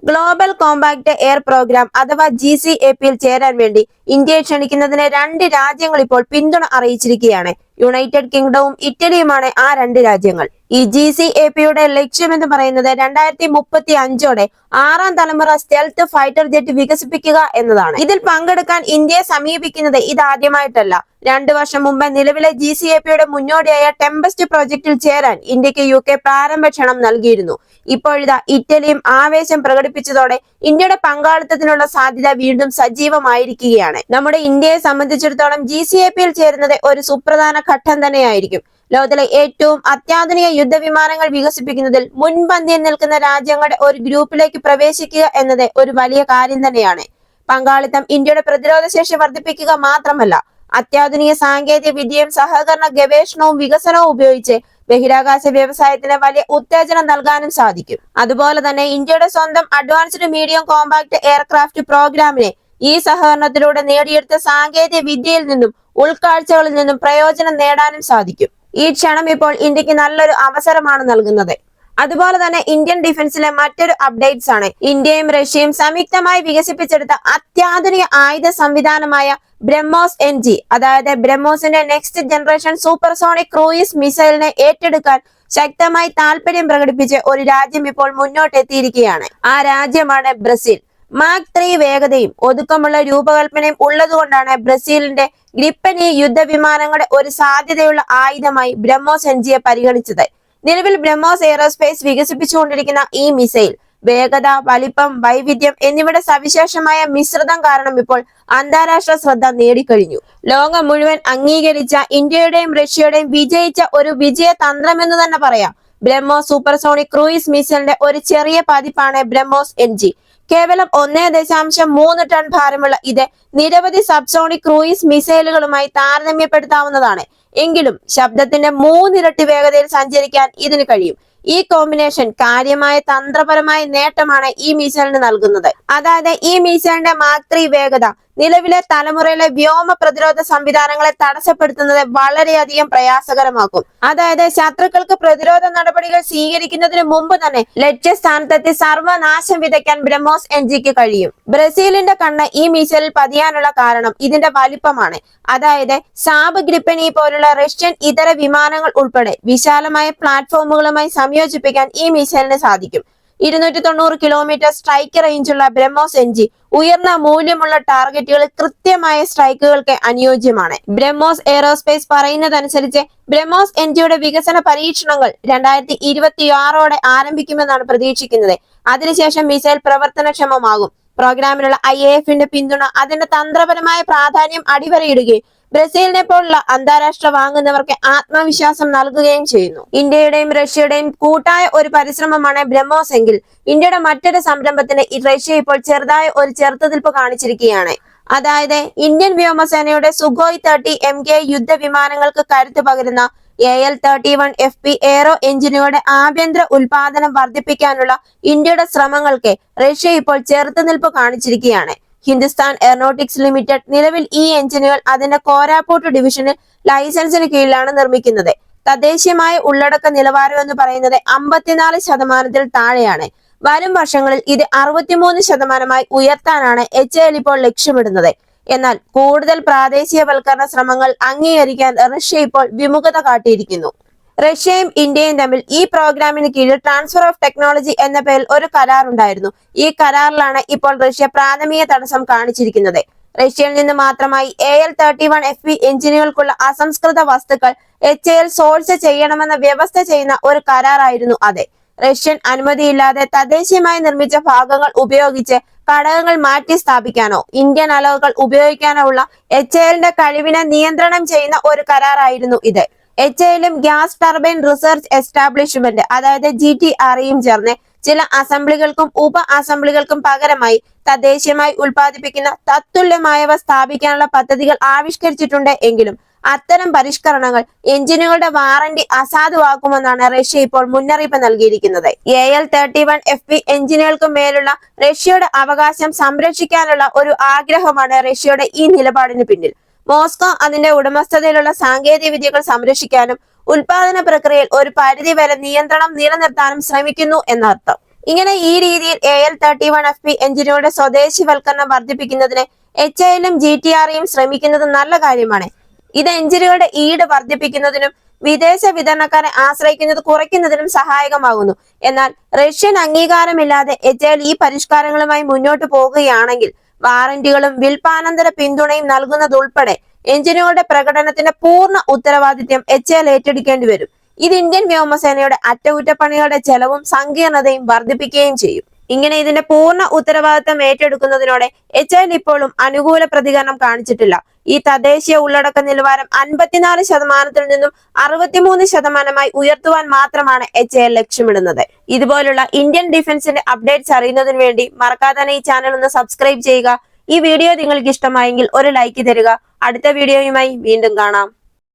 Global compact air programme അഥവാ GCAP-യിൽ ചേരാൻ വേണ്ടി ഇന്ത്യയെ ക്ഷണിക്കുന്നതിന് 2 രാജ്യങ്ങൾ ഇപ്പോൾ പിന്തുണ അറിയിച്ചിരിക്കുകയാണ്. യുണൈറ്റഡ് കിങ്ഡവും ഇറ്റലിയുമാണ് ആ 2 രാജ്യങ്ങൾ. ഈ GCAP-യുടെ ലക്ഷ്യമെന്ന് പറയുന്നത് 2035ഓടെ 6ാം തലമുറ സ്റ്റെൽത്ത് ഫൈറ്റർ ജെറ്റ് വികസിപ്പിക്കുക എന്നതാണ്. ഇതിൽ പങ്കെടുക്കാൻ ഇന്ത്യയെ സമീപിക്കുന്നത് ഇതാദ്യമായിട്ടല്ല. 2 വർഷം മുമ്പ് നിലവിലെ GCAP-യുടെ മുന്നോടിയായ ടെമ്പസ്റ്റ് പ്രോജക്റ്റിൽ ചേരാൻ ഇന്ത്യക്ക് UK പ്രാരംഭ ക്ഷണം നൽകിയിരുന്നു. ഇപ്പോഴിതാ ഇറ്റലിയും ആവേശം പ്രകടിപ്പിച്ചതോടെ ഇന്ത്യയുടെ പങ്കാളിത്തത്തിനുള്ള സാധ്യത വീണ്ടും സജീവമായിരിക്കുകയാണ്. നമ്മുടെ ഇന്ത്യയെ സംബന്ധിച്ചിടത്തോളം GCAP-യിൽ ചേരുന്നത് ഒരു സുപ്രധാന ഘട്ടം തന്നെയായിരിക്കും. ലോകത്തിലെ ഏറ്റവും അത്യാധുനിക യുദ്ധവിമാനങ്ങൾ വികസിപ്പിക്കുന്നതിൽ മുൻപന്തിയിൽ നിൽക്കുന്ന രാജ്യങ്ങളുടെ ഒരു ഗ്രൂപ്പിലേക്ക് പ്രവേശിക്കുക എന്നത് ഒരു വലിയ കാര്യം തന്നെയാണ്. പങ്കാളിത്തം ഇന്ത്യയുടെ പ്രതിരോധ ശേഷി വർദ്ധിപ്പിക്കുക മാത്രമല്ല, അത്യാധുനിക സാങ്കേതിക വിദ്യയും സഹകരണ ഗവേഷണവും വികസനവും ഉപയോഗിച്ച് ബഹിരാകാശ വ്യവസായത്തിന് വലിയ ഉത്തേജനം നൽകാനും സാധിക്കും. അതുപോലെ തന്നെ ഇന്ത്യയുടെ സ്വന്തം അഡ്വാൻസ്ഡ് മീഡിയം കോമ്പാക്ട് എയർക്രാഫ്റ്റ് പ്രോഗ്രാമിനെ ഈ സഹകരണത്തിലൂടെ നേടിയെടുത്ത സാങ്കേതിക വിദ്യയിൽ നിന്നും ഉൾക്കാഴ്ചകളിൽ നിന്നും പ്രയോജനം നേടാനും സാധിക്കും. ഈ ക്ഷണം ഇപ്പോൾ ഇന്ത്യക്ക് നല്ലൊരു അവസരമാണ് നൽകുന്നത്. അതുപോലെ തന്നെ ഇന്ത്യൻ ഡിഫൻസിലെ മറ്റൊരു അപ്ഡേറ്റ്സ് ആണ് ഇന്ത്യയും റഷ്യയും സംയുക്തമായി വികസിപ്പിച്ചെടുത്ത അത്യാധുനിക ആയുധ സംവിധാനമായ ബ്രഹ്മോസ് NG, അതായത് ബ്രഹ്മോസിന്റെ നെക്സ്റ്റ് ജനറേഷൻ സൂപ്പർസോണിക് ക്രൂയിസ് മിസൈലിനെ ഏറ്റെടുക്കാൻ ശക്തമായി താല്പര്യം പ്രകടിപ്പിച്ച് ഒരു രാജ്യം ഇപ്പോൾ മുന്നോട്ടെത്തിയിരിക്കുകയാണ്. ആ രാജ്യമാണ് ബ്രസീൽ. മാക് 3 വേഗതയും ഒതുക്കമുള്ള രൂപകൽപ്പനയും ഉള്ളതുകൊണ്ടാണ് ബ്രസീലിന്റെ ഗ്രിപ്പനി യുദ്ധവിമാനങ്ങളുടെ ഒരു സാധ്യതയുള്ള ആയുധമായി ബ്രഹ്മോസ് NGയെ പരിഗണിച്ചത്. നിലവിൽ ബ്രഹ്മോസ് എയറോസ്പേസ് വികസിപ്പിച്ചുകൊണ്ടിരിക്കുന്ന ഈ മിസൈൽ വേഗത, വലിപ്പം, വൈവിധ്യം എന്നിവയുടെ സവിശേഷമായ മിശ്രിതം കാരണം ഇപ്പോൾ അന്താരാഷ്ട്ര ശ്രദ്ധ നേടിക്കഴിഞ്ഞു. ലോകം മുഴുവൻ അംഗീകരിച്ച ഇന്ത്യയുടെയും റഷ്യയുടെയും വിജയിച്ച ഒരു വിജയ തന്ത്രമെന്ന് തന്നെ പറയാം. ബ്രഹ്മോസ് സൂപ്പർസോണിക് ക്രൂയിസ് മിസൈലിന്റെ ഒരു ചെറിയ പതിപ്പാണ് ബ്രഹ്മോസ് NG. കേവലം 1.3 ടൺ ഭാരമുള്ള ഇത് നിരവധി സബ്സോണിക് ക്രൂയിസ് മിസൈലുകളുമായി താരതമ്യപ്പെടുത്താവുന്നതാണ്. എങ്കിലും ശബ്ദത്തിന്റെ 3 ഇരട്ടി വേഗതയിൽ സഞ്ചരിക്കാൻ ഇതിന് കഴിയും. ഈ കോമ്പിനേഷൻ കാര്യമായ തന്ത്രപരമായ നേട്ടമാണ് ഈ മിസൈലിന് നൽകുന്നത്. അതായത് ഈ മിസൈലിന്റെ മാക് 3 വേഗത നിലവിലെ തലമുറയിലെ വ്യോമ പ്രതിരോധ സംവിധാനങ്ങളെ തടസ്സപ്പെടുത്തുന്നത് വളരെയധികം പ്രയാസകരമാക്കും. അതായത് ശത്രുക്കൾക്ക് പ്രതിരോധ നടപടികൾ സ്വീകരിക്കുന്നതിന് മുമ്പ് തന്നെ ലക്ഷ്യസ്ഥാനത്തെത്തി സർവനാശം വിതയ്ക്കാൻ ബ്രഹ്മോസ് NGക്ക് കഴിയും. ബ്രസീലിന്റെ കണ്ണ് ഈ മിസൈലിൽ പതിയാനുള്ള കാരണം ഇതിന്റെ വലിപ്പമാണ്. അതായത് സാബ്, ഗ്രിപ്പനി പോലുള്ള റഷ്യൻ ഇതര വിമാനങ്ങൾ ഉൾപ്പെടെ വിശാലമായ പ്ലാറ്റ്ഫോമുകളുമായി സംയോജിപ്പിക്കാൻ ഈ മിസൈലിന് സാധിക്കും. 290 കിലോമീറ്റർ സ്ട്രൈക്ക് റേഞ്ചുള്ള ബ്രഹ്മോസ് NG ഉയർന്ന മൂല്യമുള്ള ടാർഗറ്റുകളിൽ കൃത്യമായ സ്ട്രൈക്കുകൾക്ക് അനുയോജ്യമാണ്. ബ്രഹ്മോസ് എയറോസ്പേസ് പറയുന്നതനുസരിച്ച് ബ്രഹ്മോസ് NGയുടെ വികസന പരീക്ഷണങ്ങൾ 2026ഓടെ ആരംഭിക്കുമെന്നാണ് പ്രതീക്ഷിക്കുന്നത്. അതിനുശേഷം മിസൈൽ പ്രവർത്തനക്ഷമമാകും. പ്രോഗ്രാമിനുള്ള IAFന്റെ പിന്തുണ അതിന്റെ തന്ത്രപരമായ പ്രാധാന്യം അടിവരയിടുകയും ബ്രസീലിനെ പോലുള്ള അന്താരാഷ്ട്ര വാങ്ങുന്നവർക്ക് ആത്മവിശ്വാസം നൽകുകയും ചെയ്യുന്നു. ഇന്ത്യയുടെയും റഷ്യയുടെയും കൂട്ടായ ഒരു പരിശ്രമമാണ് ബ്രഹ്മോസ് എങ്കിൽ ഇന്ത്യയുടെ മറ്റൊരു സംരംഭത്തിന് റഷ്യ ഇപ്പോൾ ചെറുതായ ഒരു ചെറുത്തുനിൽപ്പ് കാണിച്ചിരിക്കുകയാണ്. അതായത് ഇന്ത്യൻ വ്യോമസേനയുടെ സുഖോയ് 30 MK യുദ്ധവിമാനങ്ങൾക്ക് കരുത്ത് പകരുന്ന AL-31FP എയ്റോ എഞ്ചിനുകളുടെ ആഭ്യന്തര ഉൽപാദനം വർദ്ധിപ്പിക്കാനുള്ള ഇന്ത്യയുടെ ശ്രമങ്ങൾക്ക് റഷ്യ ഇപ്പോൾ ചെറുത്തുനിൽപ്പ് കാണിച്ചിരിക്കുകയാണ്. ഹിന്ദുസ്ഥാൻ എയറോനോട്ടിക്സ് ലിമിറ്റഡ് നിലവിൽ ഈ എഞ്ചിനുകൾ അതിന്റെ കോരാപ്പൂട്ട് ഡിവിഷനിൽ ലൈസൻസിന് കീഴിലാണ് നിർമ്മിക്കുന്നത്. തദ്ദേശീയമായ ഉള്ളടക്ക നിലവാരം എന്ന് പറയുന്നത് 54% താഴെയാണ്. വരും വർഷങ്ങളിൽ ഇത് 63% ഉയർത്താനാണ് HAL ഇപ്പോൾ ലക്ഷ്യമിടുന്നത്. എന്നാൽ കൂടുതൽ പ്രാദേശികവൽക്കരണ ശ്രമങ്ങൾ അംഗീകരിക്കാൻ റഷ്യ ഇപ്പോൾ വിമുഖത കാട്ടിയിരിക്കുന്നു. റഷ്യയും ഇന്ത്യയും തമ്മിൽ ഈ പ്രോഗ്രാമിന് കീഴിൽ ട്രാൻസ്ഫർ ഓഫ് ടെക്നോളജി എന്ന പേരിൽ ഒരു കരാർ ഉണ്ടായിരുന്നു. ഈ കരാറിലാണ് ഇപ്പോൾ റഷ്യ പ്രാഥമിക തടസ്സം കാണിച്ചിരിക്കുന്നത്. റഷ്യയിൽ നിന്ന് മാത്രമായി AL-31FP എഞ്ചിനുകൾക്കുള്ള അസംസ്കൃത വസ്തുക്കൾ HAL സോഴ്സ് ചെയ്യണമെന്ന വ്യവസ്ഥ ചെയ്യുന്ന ഒരു കരാറായിരുന്നു അത്. റഷ്യൻ അനുമതിയില്ലാതെ തദ്ദേശീയമായി നിർമ്മിച്ച ഭാഗങ്ങൾ ഉപയോഗിച്ച് ഘടകങ്ങൾ മാറ്റി സ്ഥാപിക്കാനോ ഇന്ത്യൻ അലോകൾ ഉപയോഗിക്കാനോ ഉള്ള HALന്റെ കഴിവിനെ നിയന്ത്രണം ചെയ്യുന്ന ഒരു കരാറായിരുന്നു ഇത്. HALും ഗ്യാസ് ടർബൈൻ റിസർച്ച് എസ്റ്റാബ്ലിഷ്മെന്റ് അതായത് GTREയും ചേർന്ന് ചില അസംബ്ലികൾക്കും ഉപ അസംബ്ലികൾക്കും പകരമായി തദ്ദേശീയമായി ഉൽപ്പാദിപ്പിക്കുന്ന തത്തുല്യമായവ സ്ഥാപിക്കാനുള്ള പദ്ധതികൾ ആവിഷ്കരിച്ചിട്ടുണ്ട്. എങ്കിലും അത്തരം പരിഷ്കരണങ്ങൾ എഞ്ചിനുകളുടെ വാറന്റി അസാധുവാക്കുമെന്നാണ് റഷ്യ ഇപ്പോൾ മുന്നറിയിപ്പ് നൽകിയിരിക്കുന്നത്. AL-31FP എഞ്ചിനുകൾക്ക് മേലുള്ള റഷ്യയുടെ അവകാശം സംരക്ഷിക്കാനുള്ള ഒരു ആഗ്രഹമാണ് റഷ്യയുടെ ഈ നിലപാടിന് പിന്നിൽ. മോസ്കോ അതിന്റെ ഉടമസ്ഥതയിലുള്ള സാങ്കേതിക വിദ്യകൾ സംരക്ഷിക്കാനും ഉൽപാദന പ്രക്രിയയിൽ ഒരു പരിധി വരെ നിയന്ത്രണം നിലനിർത്താനും ശ്രമിക്കുന്നു എന്നർത്ഥം. ഇങ്ങനെ ഈ രീതിയിൽ AL-31FP എഞ്ചിനുകളുടെ സ്വദേശിവൽക്കരണം വർദ്ധിപ്പിക്കുന്നതിന് HALഉം GTRയും ശ്രമിക്കുന്നത് നല്ല കാര്യമാണ്. ഇത് എഞ്ചിനുകളുടെ ഈട് വർദ്ധിപ്പിക്കുന്നതിനും വിദേശ വിതരണക്കാരെ ആശ്രയിക്കുന്നത് കുറയ്ക്കുന്നതിനും സഹായകമാകുന്നു. എന്നാൽ റഷ്യൻ അംഗീകാരമില്ലാതെ HAL ഈ പരിഷ്കാരങ്ങളുമായി മുന്നോട്ട് പോകുകയാണെങ്കിൽ വാറന്റികളും വിൽപ്പാനന്തര പിന്തുണയും നൽകുന്നതുൾപ്പെടെ എഞ്ചിനുകളുടെ പ്രകടനത്തിന്റെ പൂർണ്ണ ഉത്തരവാദിത്യം HAL ഏറ്റെടുക്കേണ്ടി വരും. ഇത് ഇന്ത്യൻ വ്യോമസേനയുടെ അറ്റകുറ്റപ്പണികളുടെ ചെലവും സങ്കീർണതയും വർദ്ധിപ്പിക്കുകയും ചെയ്യും. ഇങ്ങനെ ഇതിന്റെ പൂർണ്ണ ഉത്തരവാദിത്തം ഏറ്റെടുക്കുന്നതിനോടെ HAL ഇപ്പോഴും അനുകൂല പ്രതികരണം കാണിച്ചിട്ടില്ല. ഈ തദ്ദേശീയ ഉള്ളടക്ക നിലവാരം 54% നിന്നും 63% ഉയർത്തുവാൻ മാത്രമാണ് HAL ലക്ഷ്യമിടുന്നത്. ഇതുപോലുള്ള ഇന്ത്യൻ ഡിഫൻസിന്റെ അപ്ഡേറ്റ്സ് അറിയുന്നതിന് വേണ്ടി മറക്കാതെ തന്നെ ഈ ചാനൽ ഒന്ന് സബ്സ്ക്രൈബ് ചെയ്യുക. ഈ വീഡിയോ നിങ്ങൾക്ക് ഇഷ്ടമായെങ്കിൽ ഒരു ലൈക്ക് തരിക. അടുത്ത വീഡിയോയുമായി വീണ്ടും കാണാം.